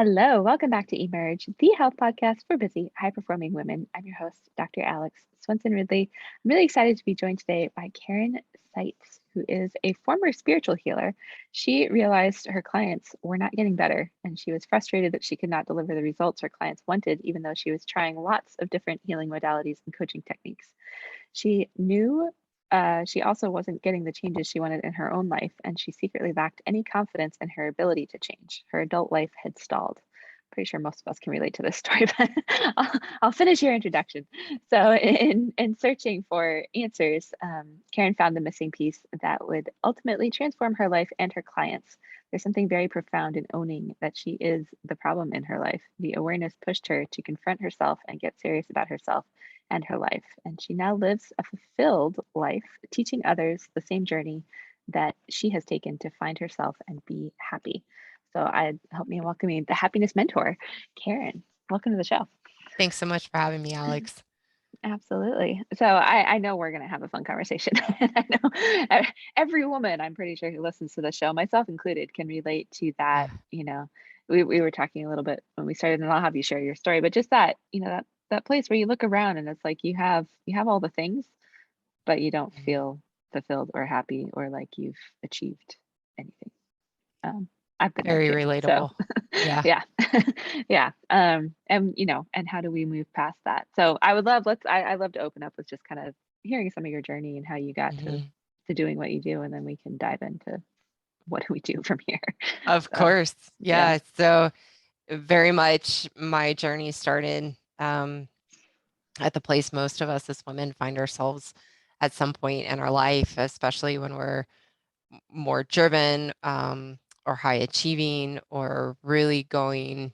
Hello, welcome back to Emerge, the health podcast for busy, high performing women. I'm your host, Dr. Alex Swenson Ridley. I'm really excited to be joined today by Karyn Seitz, who is a former spiritual healer. She realized her clients were not getting better, and she was frustrated that she could not deliver the results her clients wanted, even though she was trying lots of different healing modalities and coaching techniques. She knew she also wasn't getting the changes she wanted in her own life, and she secretly lacked any confidence in her ability to change. Her adult life had stalled. Pretty sure most of us can relate to this story, but I'll finish your introduction. So, in searching for answers, Karyn found the missing piece that would ultimately transform her life and her clients. There's something very profound in owning that she is the problem in her life. The awareness pushed her to confront herself and get serious about herself and her life. And she now lives a fulfilled life, teaching others the same journey that she has taken to find herself and be happy. So I help me welcoming the happiness mentor, Karyn. Welcome to the show. Thanks so much for having me, Alex. Absolutely. So I know we're going to have a fun conversation. I know every woman, I'm pretty sure, who listens to the show, myself included, can relate to that. Yeah. We were talking a little bit when we started, and I'll have you share your story, but just that, that place where you look around and it's like you have all the things, but you don't Mhm. feel fulfilled or happy or like you've achieved anything. Um, I've been there Very too. So relatable. Yeah. yeah. Yeah. And how do we move past that? So I would love, I love to open up with just kind of hearing some of your journey and how you got Mhm. to doing what you do, and then we can dive into what do we do from here. Of So course. yeah. Yeah. So very much my journey started at the place most of us as women find ourselves at some point in our life, especially when we're more driven or high achieving or really going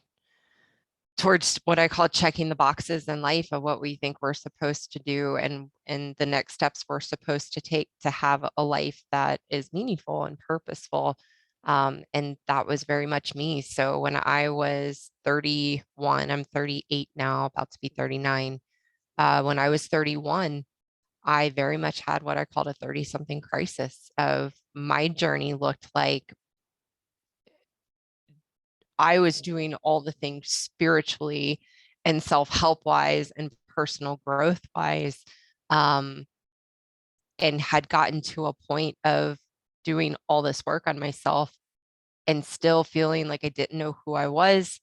towards what I call checking the boxes in life of what we think we're supposed to do and the next steps we're supposed to take to have a life that is meaningful and purposeful. And that was very much me. So when I was 31, I'm 38 now, about to be 39. When I was 31, I very much had what I called a 30 something crisis of my journey looked like I was doing all the things spiritually and self-help wise and personal growth wise, um, and had gotten to a point of doing all this work on myself and still feeling like I didn't know who I was,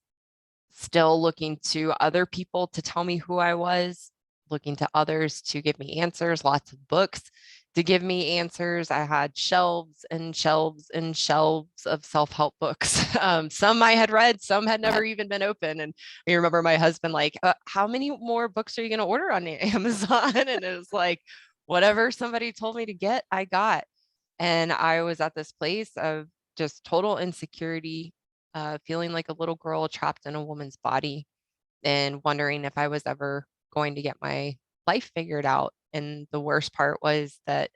still looking to other people to tell me who I was, looking to others to give me answers, lots of books to give me answers. I had shelves and shelves and shelves of self-help books. Some I had read, some had never even been open. And I remember my husband like, how many more books are you going to order on Amazon? And it was like, whatever somebody told me to get, I got. And I was at this place of just total insecurity, feeling like a little girl trapped in a woman's body and wondering if I was ever going to get my life figured out. And the worst part was that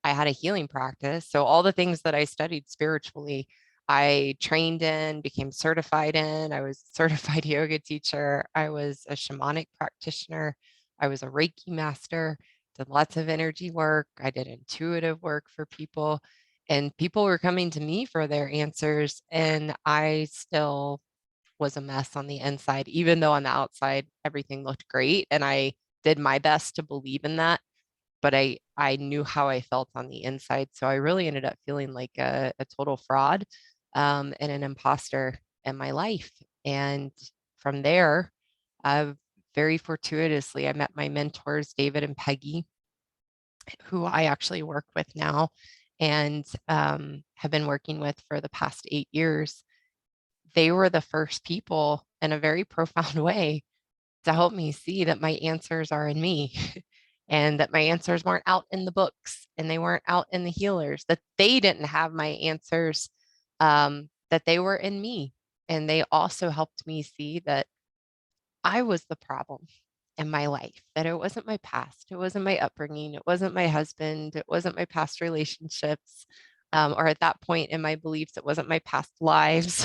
I had a healing practice. So all the things that I studied spiritually, I trained in, became certified in. I was a certified yoga teacher. I was a shamanic practitioner. I was a Reiki master, did lots of energy work. I did intuitive work for people. And people were coming to me for their answers. And I still was a mess on the inside, even though on the outside everything looked great. And I did my best to believe in that, but I knew how I felt on the inside. So I really ended up feeling like a total fraud and an imposter in my life. And from there, very fortuitously, I met my mentors, David and Peggy, who I actually work with now and have been working with for the past 8 years. They were the first people in a very profound way to help me see that my answers are in me and that my answers weren't out in the books and they weren't out in the healers, that they didn't have my answers, that they were in me. And they also helped me see that I was the problem in my life, that it wasn't my past, it wasn't my upbringing, it wasn't my husband, it wasn't my past relationships. Or at that point in my beliefs, it wasn't my past lives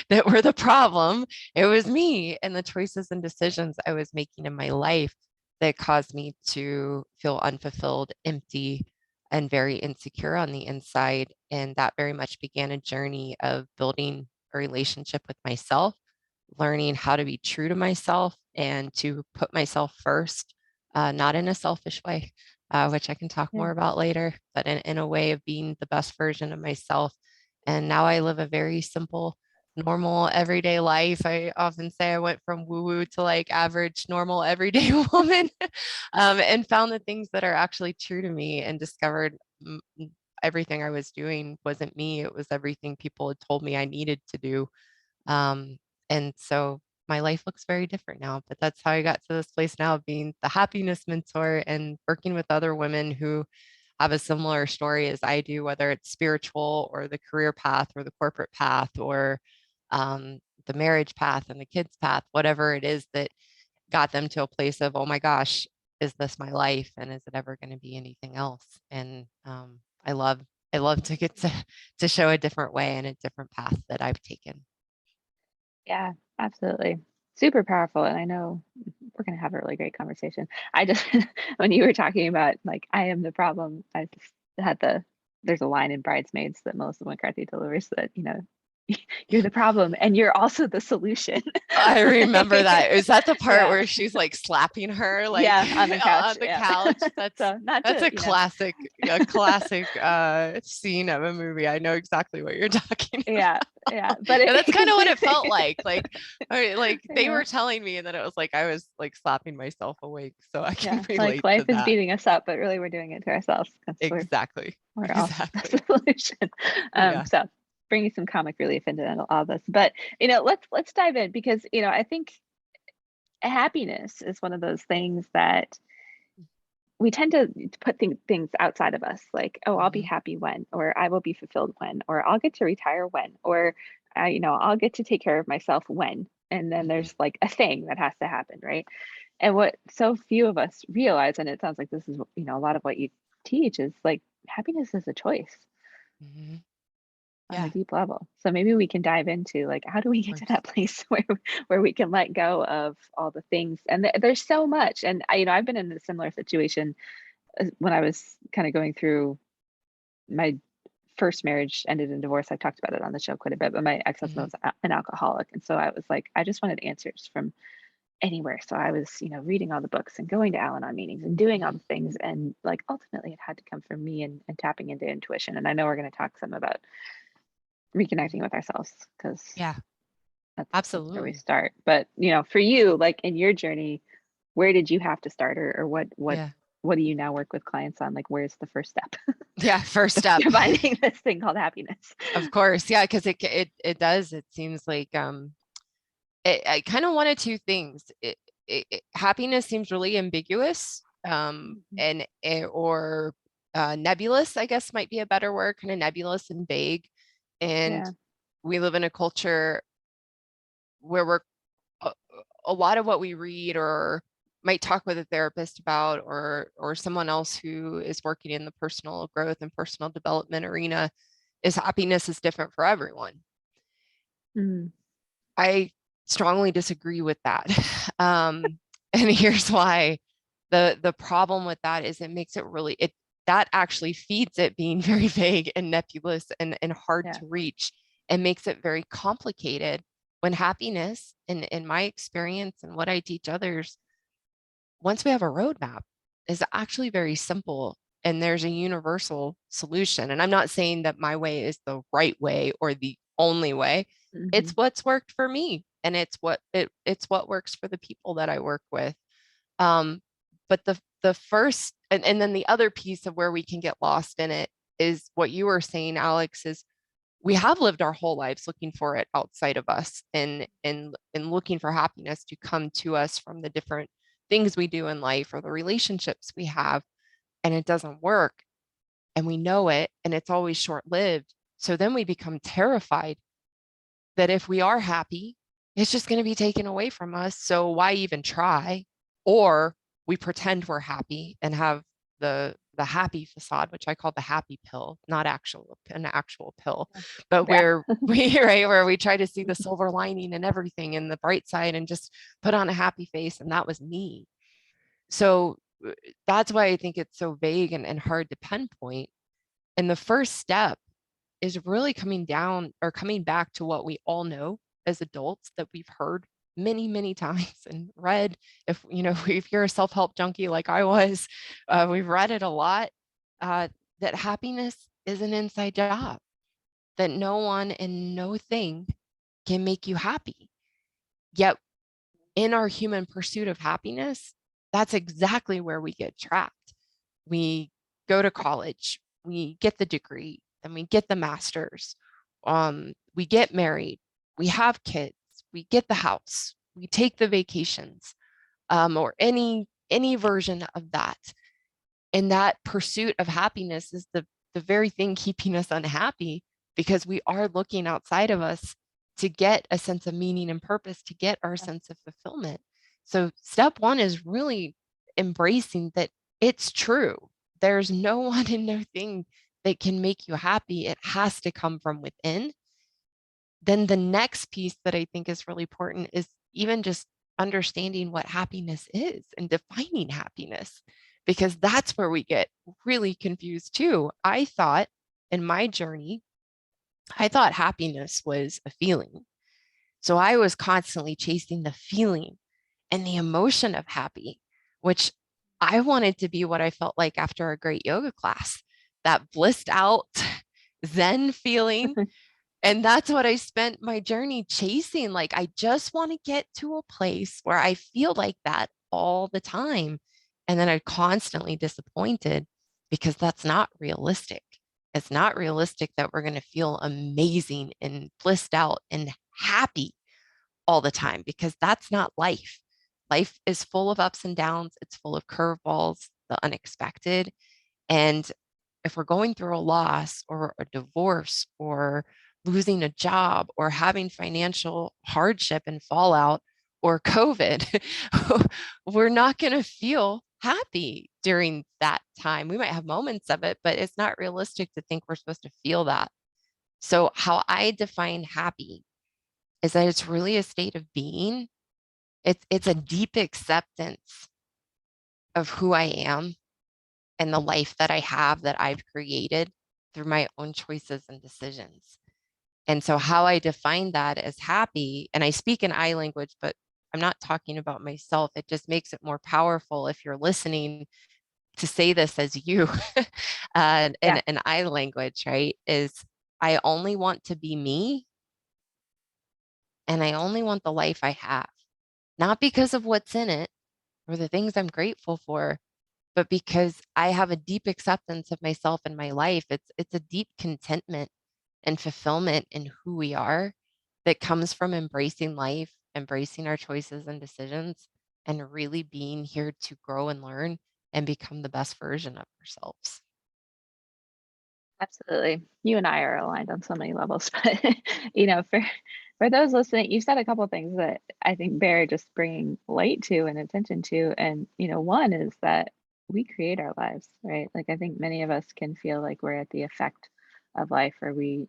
that were the problem. It was me and the choices and decisions I was making in my life that caused me to feel unfulfilled, empty, and very insecure on the inside. And that very much began a journey of building a relationship with myself, learning how to be true to myself and to put myself first, not in a selfish way, which I can talk Yeah. more about later, but in a way of being the best version of myself. And now I live a very simple, normal, everyday life. I often say I went from woo-woo to like average, normal, everyday woman, and found the things that are actually true to me and discovered everything I was doing wasn't me. It was everything people had told me I needed to do. Um, and so my life looks very different now, but that's how I got to this place now of being the happiness mentor and working with other women who have a similar story as I do, whether it's spiritual or the career path or the corporate path or the marriage path and the kids path, whatever it is that got them to a place of, oh my gosh, is this my life? And is it ever going to be anything else? And I love to get to show a different way and a different path that I've taken. Yeah, absolutely. Super powerful. And I know we're going to have a really great conversation. I just, when you were talking about like, I am the problem, I just had there's a line in Bridesmaids that Melissa McCarthy delivers that, you're the problem and you're also the solution. I remember that. Is that the part Yeah. where she's like slapping her like Yeah. On the couch. on the Yeah. couch? So not That's to, a classic scene of a movie. I know exactly what you're talking yeah. Yeah. about. But And that's kind of what it felt like. Like they yeah. were telling me and then it was like I was like slapping myself awake. So I can Yeah. Like relate to life is that. beating us up, but really we're doing it to ourselves because Exactly. we're all the Exactly. solution. Yeah. So bringing some comic relief into all this. But let's dive in because I think happiness is one of those things that we tend to put things outside of us, like, oh, I'll be Mhm. happy when, or I will be fulfilled when, or I'll get to retire when, or I'll get to take care of myself when. And then Mhm. there's like a thing that has to happen, right? And what so few of us realize, and it sounds like this is a lot of what you teach, is like happiness is a choice Mhm. on a Yeah, deep level. So maybe we can dive into like how do we of get to course. that place where we can let go of all the things. And there's so much. And I've been in a similar situation when I was kind of going through my first marriage ended in divorce. I've talked about it on the show quite a bit, but my ex-husband Mhm. was an alcoholic. And so I was like, I just wanted answers from anywhere. So I was, reading all the books and going to Al-Anon meetings and doing all Mhm. the things. And like ultimately it had to come from me and tapping into intuition. And I know we're going to talk some about reconnecting with ourselves because Yeah, that's where we absolutely. start. But for you, like in your journey, where did you have to start, or Yeah. what do you now work with clients on? Like, where's the first step Yeah, first step. to finding this thing called happiness? Of course. Yeah, because it does. It seems like I kind of one of two things. Happiness seems really ambiguous, Mhm. and or nebulous, I guess might be a better word, kind of nebulous and vague. And Yeah. we live in a culture where a, a lot of what we read or might talk with a therapist about or someone else who is working in the personal growth and personal development arena is happiness is different for everyone. Mm. I strongly disagree with that. And here's why. The problem with that is it makes it really it that actually feeds it being very vague and nebulous and hard Yeah. to reach and makes it very complicated when happiness in my experience and what I teach others, once we have a roadmap, is actually very simple and there's a universal solution. And I'm not saying that my way is the right way or the only way. It's Hmm. what's worked for me and it's what works for the people that I work with. Um, but the first and then the other piece of where we can get lost in it is what you were saying, Alex, is we have lived our whole lives looking for it outside of us and looking for happiness to come to us from the different things we do in life or the relationships we have, and it doesn't work and we know it and it's always short-lived. So then we become terrified that if we are happy, it's just going to be taken away from us. So why even try? Or we pretend we're happy and have the happy facade, which I call the happy pill, not an actual pill, but Yeah. where we right where we try to see the silver lining and everything and the bright side and just put on a happy face. And that was me. So that's why I think it's so vague and hard to pinpoint. And the first step is really coming down or coming back to what we all know. as adults that we've heard many, many times and read. If, if you're a self-help junkie like I was, we've read it a lot, that happiness is an inside job, that no one and no thing can make you happy. Yet in our human pursuit of happiness, that's exactly where we get trapped. We go to college, we get the degree, then we get the master's, we get married, we have kids, we get the house, we take the vacations, or any version of that. And that pursuit of happiness is the very thing keeping us unhappy, because we are looking outside of us to get a sense of meaning and purpose, to get our sense of fulfillment. So step one is really embracing that it's true. There's no one and no thing that can make you happy. It has to come from within. Then the next piece that I think is really important is even just understanding what happiness is and defining happiness, because that's where we get really confused too. I thought in my journey, I thought happiness was a feeling. So I was constantly chasing the feeling and the emotion of happy, which I wanted to be what I felt like after a great yoga class, that blissed out Zen feeling. And that's what I spent my journey chasing. Like, I just want to get to a place where I feel like that all the time. And then I'm constantly disappointed because that's not realistic. It's not realistic that we're going to feel amazing and blissed out and happy all the time, because that's not life. Life is full of ups and downs. It's full of curveballs, the unexpected. And if we're going through a loss or a divorce or losing a job or having financial hardship and fallout or COVID, we're not going to feel happy during that time. We might have moments of it, but it's not realistic to think we're supposed to feel that. So how I define happy is that it's really a state of being. It's a deep acceptance of who I am and the life that I have, that I've created through my own choices and decisions. And so how I define that as happy, and I speak in I language, but I'm not talking about myself. It just makes it more powerful if you're listening to say this as you, Yeah, in I language, right? Is I only want to be me, and I only want the life I have, not because of what's in it or the things I'm grateful for, but because I have a deep acceptance of myself and my life. It's a deep contentment and fulfillment in who we are that comes from embracing life, embracing our choices and decisions, and really being here to grow and learn and become the best version of ourselves. absolutely. You and I are aligned on so many levels, but for those listening, you said a couple of things that I think bear just bringing light to and attention to. And one is that we create our lives, right? Like I think many of us can feel like we're at the effect of life, or we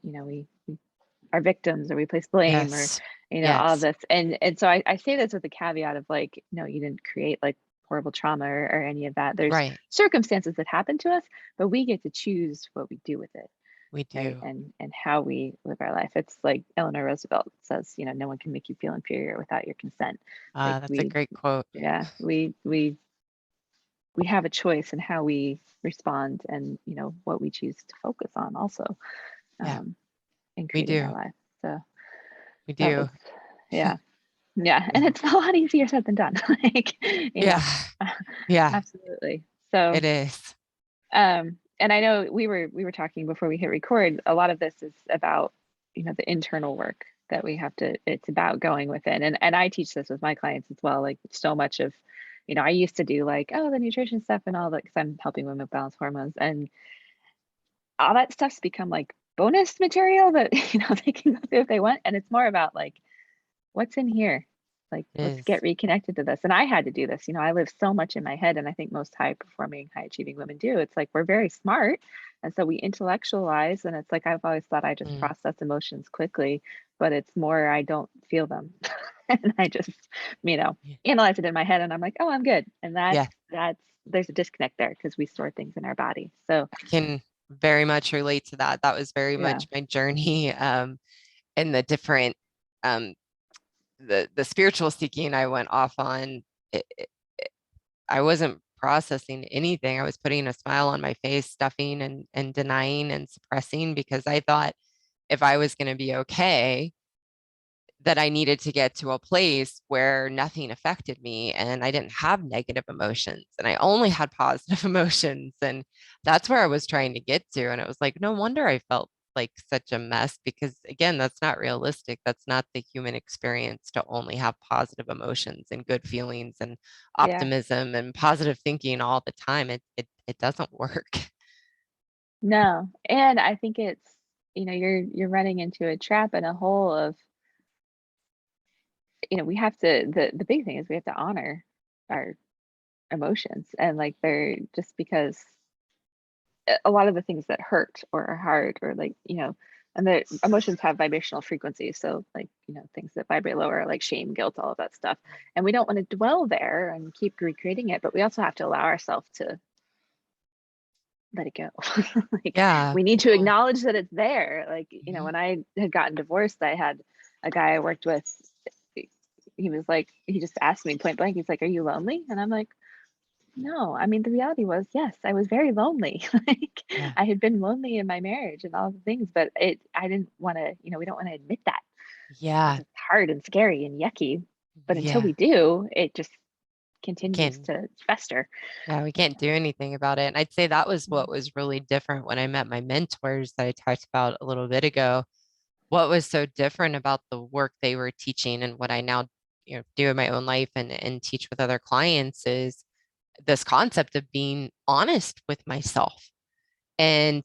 are victims, or we place blame, or Yes. all of Yes. this. And so I say this with the caveat of like, no, you didn't create like horrible trauma or any of that. There's Right. circumstances that happen to us, but we get to choose what we do with it, We right? do. And how we live our life. It's like Eleanor Roosevelt says, no one can make you feel inferior without your consent. Like That's a great quote. yeah, we have a choice in how we respond, and what we choose to focus on also, Yeah, um, in we creating our do. life. So We that was, do. yeah. Yeah, and We, it's a lot easier said than done. Like, yeah. Yeah, absolutely. So, it is. and I know we were talking before we hit record. A lot of this is about, the internal work that we have to. It's about going within, and I teach this with my clients as well. Like so much of, I used to do like, oh, the nutrition stuff and all that, because I'm helping women balance hormones, and all that stuff's become like bonus material that they can go through if they want, and it's more about like, what's in here? Like, It let's is. get reconnected to this. And I had to do this. I live so much in my head, and I think most high performing, high achieving women do. It's like we're very smart. And so we intellectualize, and it's like I've always thought I just Mm, process emotions quickly, but it's more I don't feel them. And I just, you know, yeah. analyze it in my head, and I'm like, oh, I'm good. And Yeah, that's there's a disconnect there because we store things in our body. So I can very much relate to that. That was very yeah. much my journey, and the different the spiritual seeking I went off on, I wasn't processing anything. I was putting a smile on my face, stuffing and denying and suppressing, because I thought if I was going to be okay, that I needed to get to a place where nothing affected me and I didn't have negative emotions and I only had positive emotions. And that's where I was trying to get to. And it was like, no wonder I felt like such a mess, because again, that's not realistic. That's not the human experience, to only have positive emotions and good feelings and Yeah. optimism and positive thinking all the time. It doesn't work. No. And I think it's, you're running into a trap and a hole of, we have to the big thing is we have to honor our emotions, and like they're just because a lot of the things that hurt or are hard or like, and the emotions have vibrational frequencies. So like, things that vibrate lower, like shame, guilt, all of that stuff. And we don't want to dwell there and keep recreating it, but we also have to allow ourselves to let it go. Like Yeah. we need to acknowledge that it's there. Like, when I had gotten divorced, I had a guy I worked with. He was like, he just asked me point blank, he's like, "Are you lonely?" And I'm like, "No." I mean, the reality was, yes, I was very lonely. Like Yeah. I had been lonely in my marriage and all the things, but I didn't want to, we don't want to admit that because Yeah. it's hard and scary and yucky. But until Yeah. we do, it just continues Again, to fester. yeah, we can't do anything about it. And I'd say that was what Mhm. was really different when I met my mentors that I talked about a little bit ago. What was so different about the work they were teaching and what I now, do in my own life and teach with other clients is this concept of being honest with myself and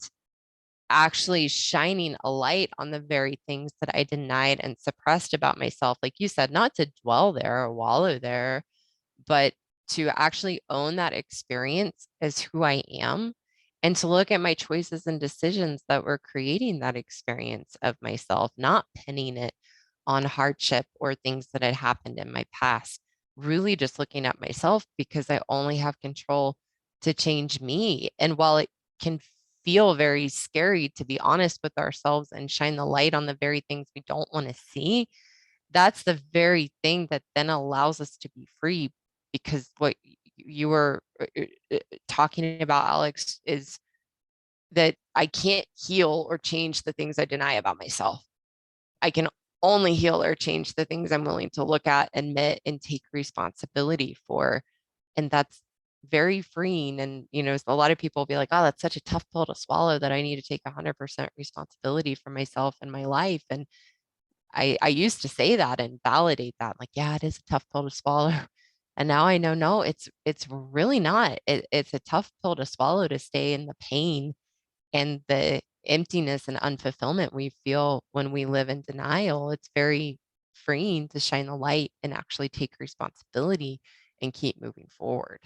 actually shining a light on the very things that I denied and suppressed about myself. Like you said, not to dwell there or wallow there, but to actually own that experience as who I am and to look at my choices and decisions that were creating that experience of myself, not pinning it on hardship or things that had happened in my past. Really just looking at myself, because I only have control to change me. And while it can feel very scary to be honest with ourselves and shine the light on the very things we don't want to see, that's the very thing that then allows us to be free. Because what you were talking about, Alex, is that I can't heal or change the things I deny about myself. I can only heal or change the things I'm willing to look at, admit, and take responsibility for. And that's very freeing. And, a lot of people will be like, oh, that's such a tough pill to swallow, that I need to take 100% responsibility for myself and my life. And I used to say that and validate that, like, yeah, it is a tough pill to swallow. And now I know, no, it's really not. It's a tough pill to swallow, to stay in the pain and the emptiness and unfulfillment we feel when we live in denial. It's very freeing to shine the light and actually take responsibility and keep moving forward.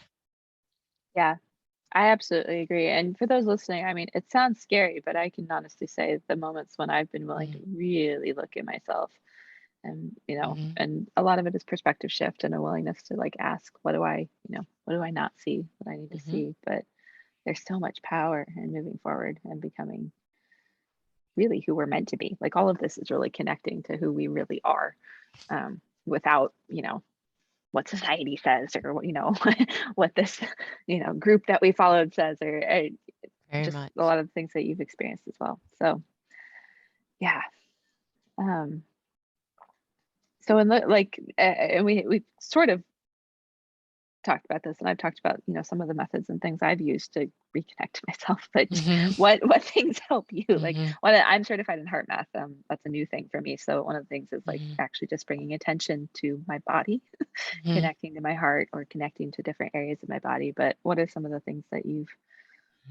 Yeah, I absolutely agree. And for those listening, I mean, it sounds scary, but I can honestly say the moments when I've been willing to Mm-hmm. really look at myself and, Mm-hmm. and a lot of it is perspective shift and a willingness to like ask, what do I not see that I need to Mm-hmm. see? But there's so much power in moving forward and becoming really who we're meant to be. Like all of this is really connecting to who we really are, without, what society says or, what this, group that we followed says or Very just a much. lot of the things that you've experienced as well. So yeah. Um, so in like, and we sort of talked about this, and I've talked about some of the methods and things I've used to reconnect to myself. But Mm-hmm. what things help you? Like, Mm-hmm. I'm certified in heart math. That's a new thing for me. So one of the things is like Mm-hmm. actually just bringing attention to my body, connecting to my heart, or connecting to different areas of my body. But what are some of the things that you've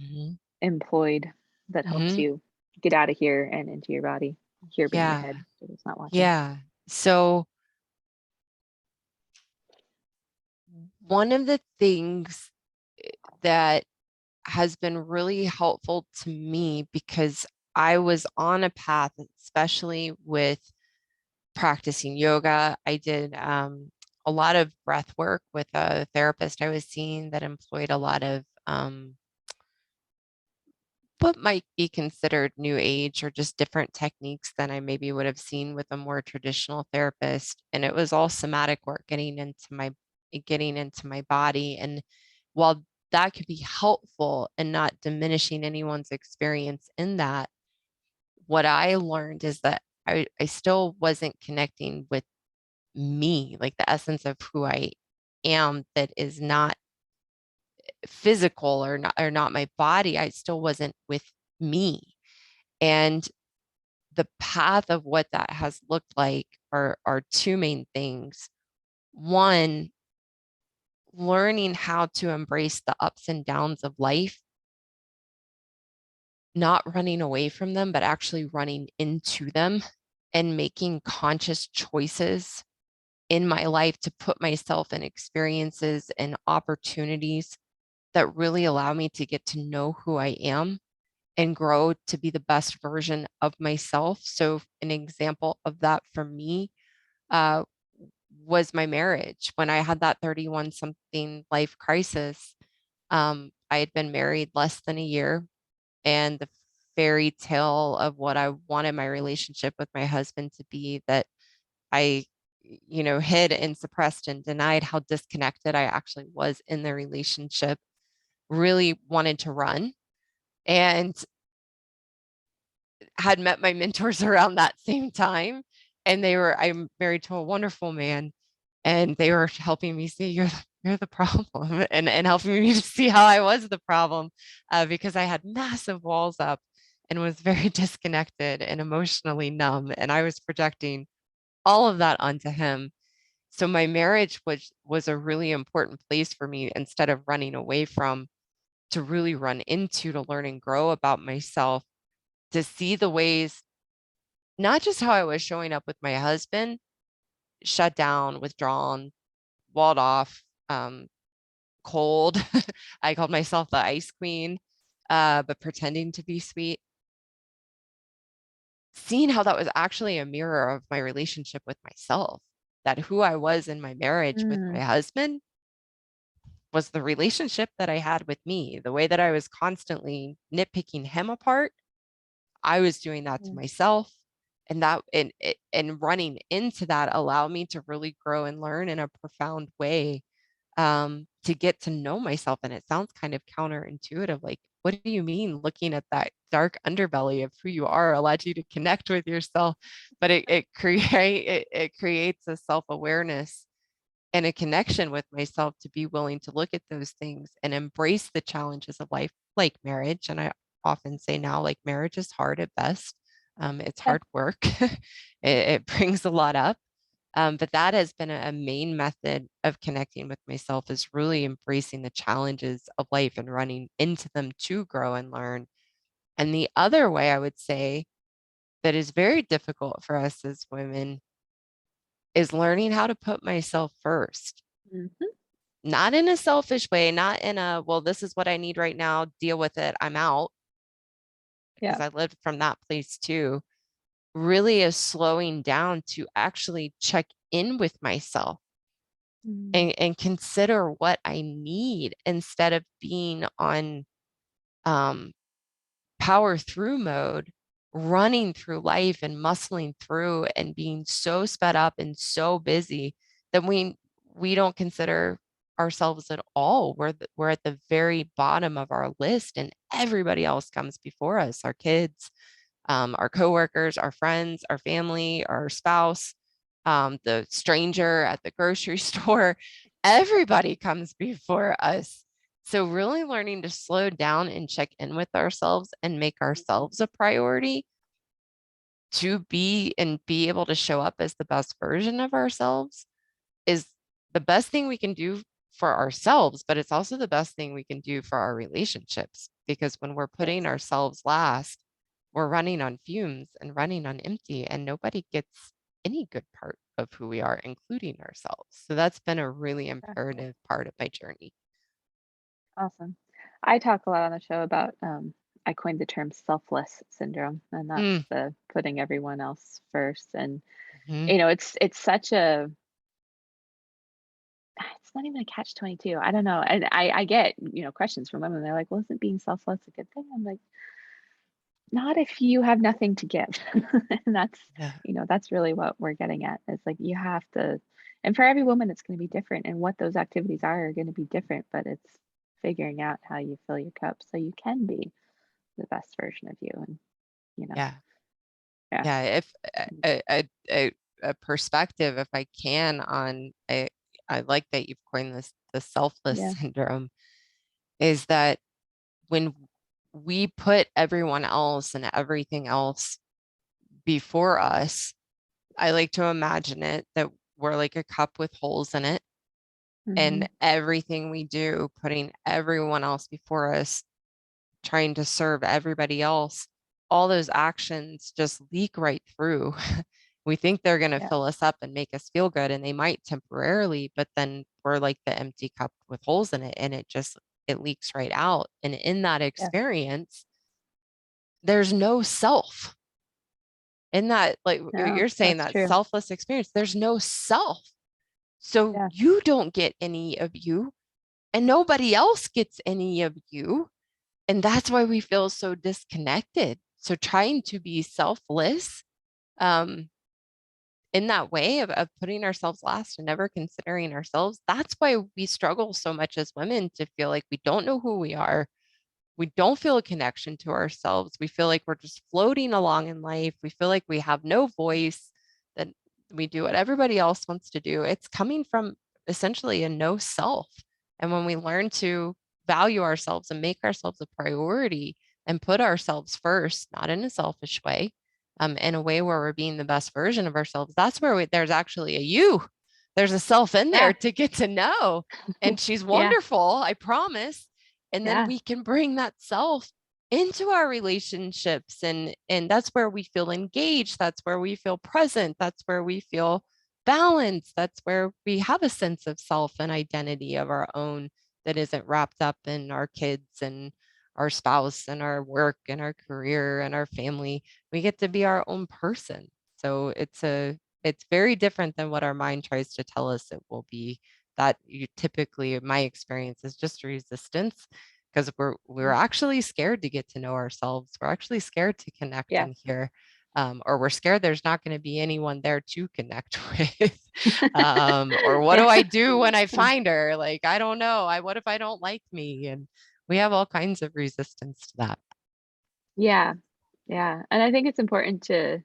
Mm-hmm. employed that helps Mm-hmm. you get out of here and into your body? Here being your Yeah. head, so it's not watching. Yeah. So one of the things that has been really helpful to me, because I was on a path, especially with practicing yoga. I did a lot of breath work with a therapist I was seeing that employed a lot of what might be considered new age or just different techniques than I maybe would have seen with a more traditional therapist. And it was all somatic work getting into my body. And while that could be helpful and not diminishing anyone's experience in that, what I learned is that I still wasn't connecting with me, like the essence of who I am that is not physical or not my body. I still wasn't with me. And the path of what that has looked like are two main things. One, learning how to embrace the ups and downs of life, not running away from them, but actually running into them and making conscious choices in my life to put myself in experiences and opportunities that really allow me to get to know who I am and grow to be the best version of myself. So, an example of that for me uh, was my marriage. When I had that 31 something life crisis, I had been married less than a year, and the fairy tale of what I wanted my relationship with my husband to be that I, hid and suppressed and denied how disconnected I actually was in the relationship, really wanted to run. And had met my mentors around that same time. And I'm married to a wonderful man, and they were helping me see you're the problem and helping me to see how I was the problem because I had massive walls up and was very disconnected and emotionally numb. And I was projecting all of that onto him. So my marriage was a really important place for me instead of running away from, to really run into, to learn and grow about myself, to see the ways, not just how I was showing up with my husband, shut down, withdrawn, walled off, cold. I called myself the ice queen, but pretending to be sweet. Seeing how that was actually a mirror of my relationship with myself, that who I was in my marriage with my Mm, husband was the relationship that I had with me. The way that I was constantly nitpicking him apart, I was doing that to mm, myself. And running into that allowed me to really grow and learn in a profound way, to get to know myself. And it sounds kind of counterintuitive. Like, what do you mean looking at that dark underbelly of who you are allowed you to connect with yourself? But it creates a self-awareness and a connection with myself to be willing to look at those things and embrace the challenges of life, like marriage. And I often say now, like, marriage is hard at best. It's yeah. hard work. It brings a lot up. But that has been a main method of connecting with myself, is really embracing the challenges of life and running into them to grow and learn. And the other way I would say that is very difficult for us as women is learning how to put myself first, Mhm. not in a selfish way, not in a, well, this is what I need right now, deal with it, I'm out, because Yeah. I lived from that place too. Really is slowing down to actually check in with myself Mm, and consider what I need instead of being on um, power through mode, running through life and muscling through and being so sped up and so busy that we don't consider ourselves at all. We're at the very bottom of our list, and everybody else comes before us, our kids, our coworkers, our friends, our family, our spouse, the stranger at the grocery store. Everybody comes before us. So, really learning to slow down and check in with ourselves and make mhm. ourselves a priority to be able to show up as the best version of ourselves is the best thing we can do for ourselves, but it's also the best thing we can do for our relationships. Because when we're putting Yes, ourselves last, we're running on fumes and running on empty, and nobody gets any good part of who we are, including ourselves. So that's been a really exactly. imperative part of my journey. Awesome. I talk a lot on the show about, I coined the term selfless syndrome, and that's Mm, the putting everyone else first. And, mhm. it's such a, it's not even a catch 22. I don't know. And I get, questions from women. They're like, well, isn't being selfless a good thing? I'm like, not if you have nothing to give. And that's, Yeah. that's really what we're getting at. It's like you have to, and for every woman, it's going to be different. And what those activities are going to be different, but it's figuring out how you fill your cup so you can be the best version of you. And, you know, Yeah. yeah. Yeah. If a perspective, if I can, on I like that you've coined this, the selfless Yeah. syndrome, is that when we put everyone else and everything else before us, I like to imagine it that we're like a cup with holes in it, Hmm. and everything we do, putting everyone else before us, trying to serve everybody else, all those actions just leak right through. We think they're going to Yeah. fill us up and make us feel good, and they might temporarily, but then we're like the empty cup with holes in it, and it leaks right out. And in that Yeah. experience, there's no self. In that, like No, you're saying, that's that true. selfless experience, there's no self. So Yeah. you don't get any of you, and nobody else gets any of you. And that's why we feel so disconnected. So trying to be selfless, um, in that way of putting ourselves last and never considering ourselves, that's why we struggle so much as women, to feel like we don't know who we are. We don't feel a connection to ourselves. We feel like we're just floating along in life. We feel like we have no voice, that we do what everybody else wants to do. It's coming from essentially a no self. And when we learn to value ourselves and make ourselves a priority and put ourselves first, not in a selfish way, in a way where we're being the best version of ourselves, that's where there's actually a you. There's a self in there Yeah. to get to know. And she's Yeah. wonderful, I promise. And then Yeah. we can bring that self into our relationships, and that's where we feel engaged, that's where we feel present, that's where we feel balanced, that's where we have a sense of self and identity of our own, that isn't wrapped up in our kids and our spouse and our work and our career and our family. We get to be our own person. So it's very different than what our mind tries to tell us it will be. That you typically, my experience is just resistance, because we're actually scared to get to know ourselves. We're actually scared to connect Yeah. and hear, or we're scared there's not going to be anyone there to connect with. Or what Yeah. do I do when I find her? Like, I don't know. What if I don't like me? And we have all kinds of resistance to that. Yeah. Yeah. And I think it's important to,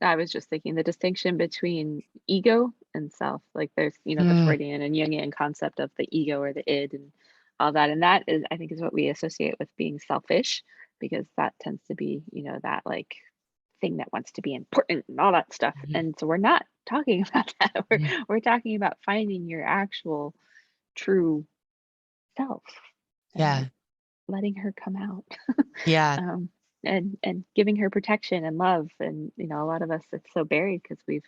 I was just thinking the distinction between ego and self. Like there's, the Mm, Freudian and Jungian concept of the ego or the id and all that. And that is, I think, is what we associate with being selfish, because that tends to be, that like thing that wants to be important and all that stuff. mhm, And so we're not talking about that. We're mhm. we're talking about finding your actual true self and Yeah. letting her come out. Yeah. um, and giving her protection and love. And a lot of us, it's so buried because we've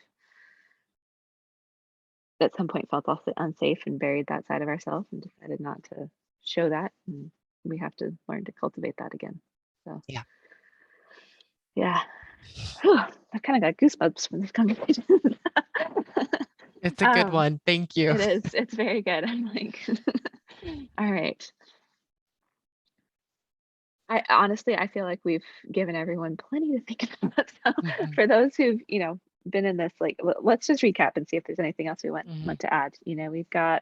at some point felt also unsafe and buried that side of ourselves and decided not to show that. And we have to learn to cultivate that again. So Yeah. yeah. Whew, I kind of got goosebumps from this conversation. It's a good um, one. Thank you. it is. It's very good. I'm like, all right. I honestly, I feel like we've given everyone plenty to think about. So Mhm, for those who've, been in this, like, let's just recap and see if there's anything else we want mhm. want to add. We've got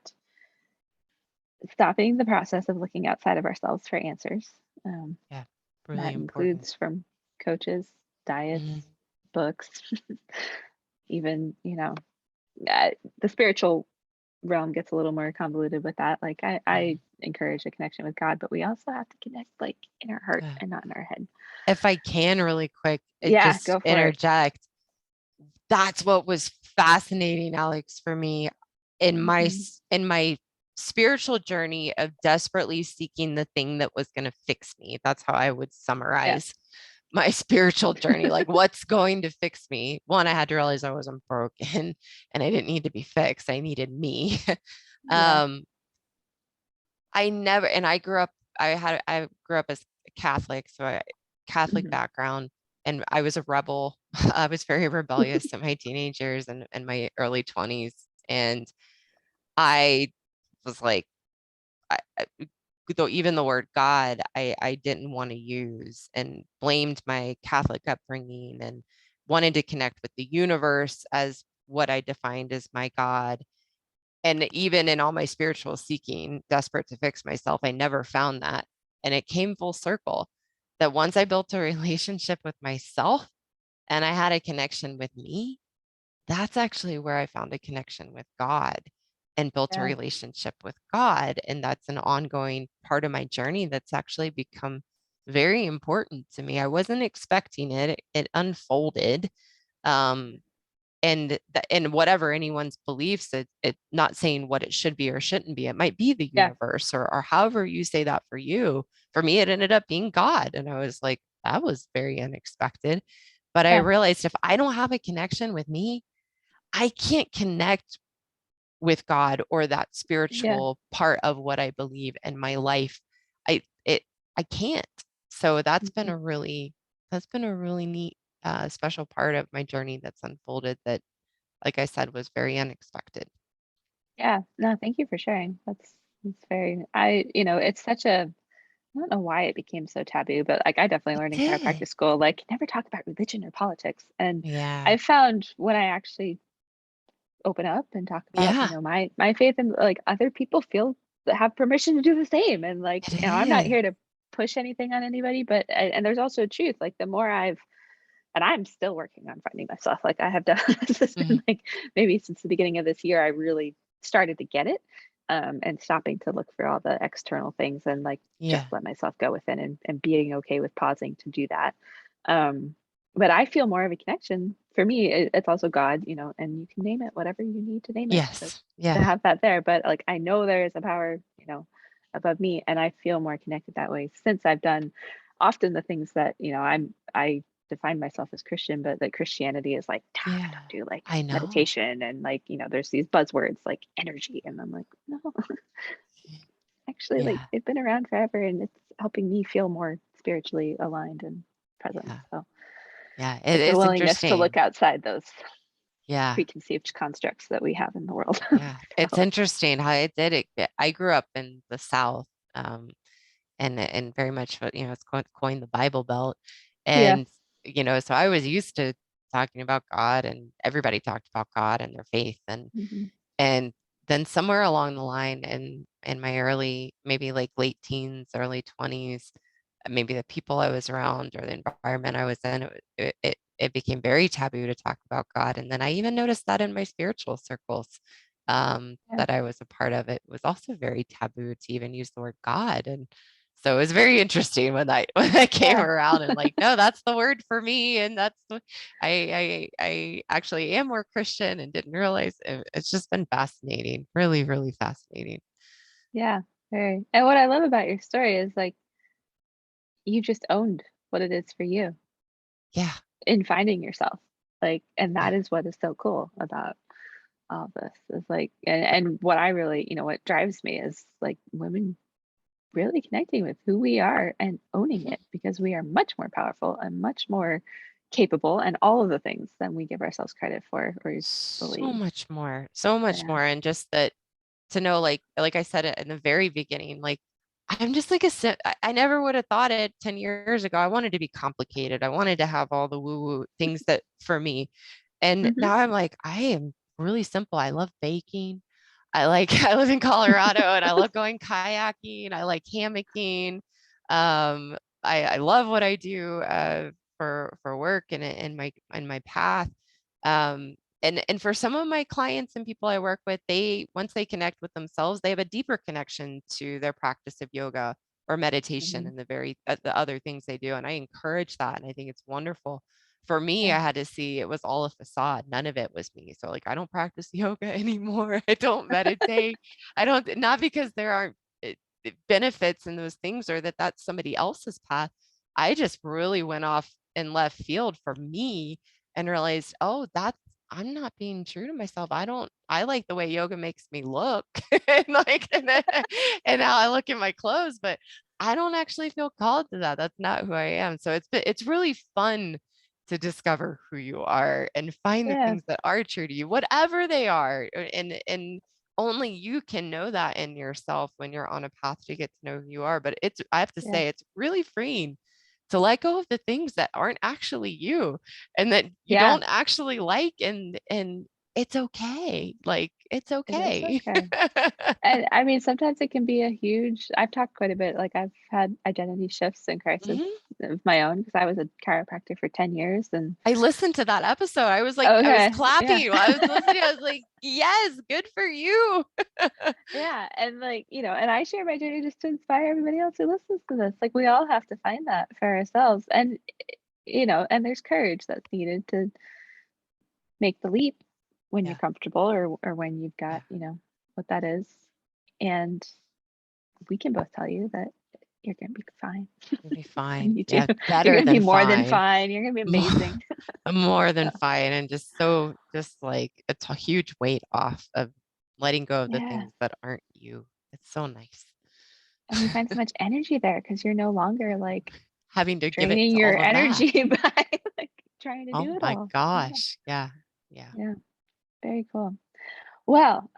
stopping the process of looking outside of ourselves for answers. Um, Yeah. Really that important. includes from coaches, diets, Mhm, books, even, uh, the spiritual realm gets a little more convoluted with that. Like I mhm. encourage a connection with God, but we also have to connect like in our heart Yeah. and not in our head. If I can really quick, Yeah, just go for it. interject. That's what was fascinating, Alex, for me in Hmm. my spiritual journey of desperately seeking the thing that was going to fix me. That's how I would Yeah. summarize my spiritual journey. Like, what's going to fix me? One, I had to realize I wasn't broken and I didn't need to be fixed. I needed me. Yeah. um, I never, and I grew up as Catholic, so Catholic Hmm. background, and I was a rebel. I was very rebellious in my teenage years and my early 20s. And I was like, though even the word God, I didn't want to use, and blamed my Catholic upbringing and wanted to connect with the universe as what I defined as my God. And even in all my spiritual seeking, desperate to fix myself, I never found that. And it came full circle that once I built a relationship with myself and I had a connection with me, that's actually where I found a connection with God and built a Yeah. relationship with God. And that's an ongoing part of my journey that's actually become very important to me. I wasn't expecting it, it unfolded. Um, and whatever anyone's beliefs, it not saying what it should be or shouldn't be. It might be the Yeah. universe, or however you say that for you. For me, it ended up being God. And I was like, that was very unexpected. But I Yeah. realized if I don't have a connection with me, I can't connect with God or that Yeah. spiritual part of what I believe in my life. I can't. So Mhm. that's been a really neat special part of my journey that's unfolded that, like I said, was very unexpected. Yeah. No, thank you for sharing. That's very, it's such a, I don't know why it became so taboo, but like I definitely It learned in did. chiropractic school, like never talk about religion or politics. And Yeah. I found when I actually open up and talk about, Yeah, my faith, and like other people feel that have permission to do the same. And like, it I'm not is. here to push anything on anybody, but and there's also a truth. Like the more I've and I'm still working on finding myself. Like I have done this has been Mhm. like maybe since the beginning of this year, I really started to get it. And stopping to look for all the external things and like just Yeah. let myself go within and being okay with pausing to do that. Um, but I feel more of a connection. For me, it's also God, and you can name it whatever you need to name it Yes. to Yeah. have that there. But like I know there is a power, above me, and I feel more connected that way since I've done often the things that, I define myself as Christian, but that Christianity is like, nah, Yeah. don't do like I know. meditation and like, there's these buzzwords like energy. And I'm like, no, actually, like Yeah. they've been around forever and it's helping me feel more spiritually aligned and present. Yeah. So Yeah. it's a It's willingness to look interesting. outside those Yeah. preconceived constructs that we have in the world. Yeah. It's So, interesting how it did it. I grew up in the South, um, and very much what, it's coined the Bible Belt. yeah. And, so I was used to talking about God, and everybody talked about God and their faith. Hmm. And then somewhere along the line in my early, maybe like late teens, early 20s, maybe the people I was around or the environment I was in, it became very taboo to talk about God. And then I even noticed that in my spiritual circles Yeah. that I was a part of, it was also very taboo to even use the word God. And so it was very interesting when I when I came Yeah. around and like, no, that's the word for me, and that's the I actually am more Christian and didn't realize it's just been fascinating, really, really fascinating. Yeah. Very. And what I love about your story is like you just owned what it is for you Yeah, in finding yourself. Like, and yeah, that is what is so cool about all this is like, and what I really, what drives me is like women really connecting with who we are and owning mhm. it because we are much more powerful and much more capable and all of the things than we give ourselves credit for or So believe. much more, so much Yeah. more, and just that to know, like I said it in the very beginning, like I'm just like I never would have thought it 10 years ago. I wanted to be complicated. I wanted to have all the woo-woo things that for me. And Hmm. now I'm like, I am really simple. I love baking. I live in Colorado and I love going kayaking. I like hammocking. Um, I love what I do for work and in my path. And for some of my clients and people I work with, they once they connect with themselves, they have a deeper connection to their practice of yoga or meditation Hmm. and the other things they do. And I encourage that, and I think it's wonderful. For me, Yeah. I had to see it was all a facade. None of it was me. So like I don't practice yoga anymore. I don't meditate. I don't, not because there aren't benefits in those things or that that's somebody else's path. I just really went off in left field for me and realized, oh, that's I'm not being true to myself. I like the way yoga makes me look and and how I look in my clothes, but I don't actually feel called to that. That's not who I am. So it's really fun to discover who you are and find the Yeah. things that are true to you, whatever they are. And only you can know that in yourself when you're on a path to get to know who you are. But I have to Yeah. say, it's really freeing to let go of the things that aren't actually you and that you Yeah. don't actually like. And it's okay. Like, it's It is okay. okay. And I mean, sometimes it can be a huge, I've talked quite a bit, like I've had identity shifts and crisis Mhm. of my own because I was a chiropractor for 10 years and I listened to that episode. I was okay, yeah. clapping while I was listening. I was like, yes, good for you. Yeah, and like, and I share my journey just to inspire everybody else who listens to this. Like we all have to find that for ourselves. And and there's courage that's needed to make the leap when you're Yeah. comfortable or when you've Yeah. got, what that is. And we can both tell you that you're gonna be fine. You'll be And fine. you do. Yeah. You're Better gonna be than more than fine. fine. You're gonna be More, amazing. more than So fine. And just like it's a huge weight off of letting go of the yeah. things that aren't you. It's so nice. And you find so much energy there because you're no longer like Having to give it draining to your all of that. energy by like trying to Oh do it my all. Yeah. gosh. Yeah. Yeah. Yeah. Very cool. Well,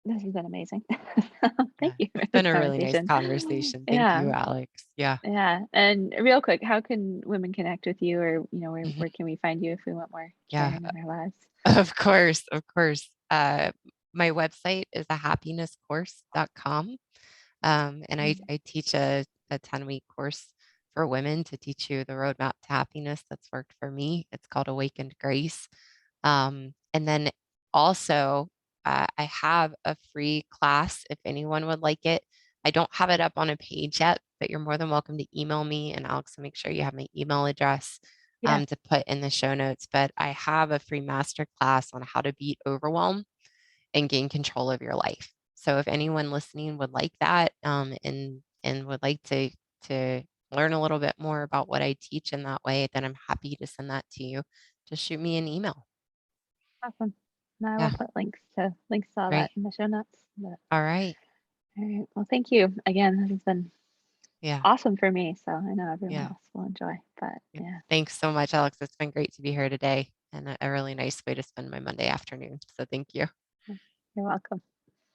this has been amazing. Yeah. Thank you for It's this been a really nice conversation. conversation. Thank Yeah. you, Alex. Yeah. Yeah. And real quick, how can women connect with you or, Mhm. where can we find you if we want more Yeah. Karyn in our lives? Of course. Of course. My website is ahappinesscourse.com. And Mm, I teach a 10-week course for women to teach you the roadmap to happiness that's worked for me. It's called Awakened Grace. And then also, I have a free class if anyone would like it. I don't have it up on a page yet, but you're more than welcome to email me, and Alex will make sure you have my email address yeah. to put in the show notes. But I have a free master class on how to beat overwhelm and gain control of your life. So if anyone listening would like that, and would like to learn a little bit more about what I teach in that way, then I'm happy to send that to you. Just shoot me an email. Awesome. Now I will Yeah, put links to all great. that in the show notes. But All right. all right. Well, thank you again. This has been Yeah, awesome for me. So I know everyone yeah, else will enjoy. But yeah. yeah, Thanks so much, Alex. It's been great to be here today and a really nice way to spend my Monday afternoon. So thank you. you're welcome.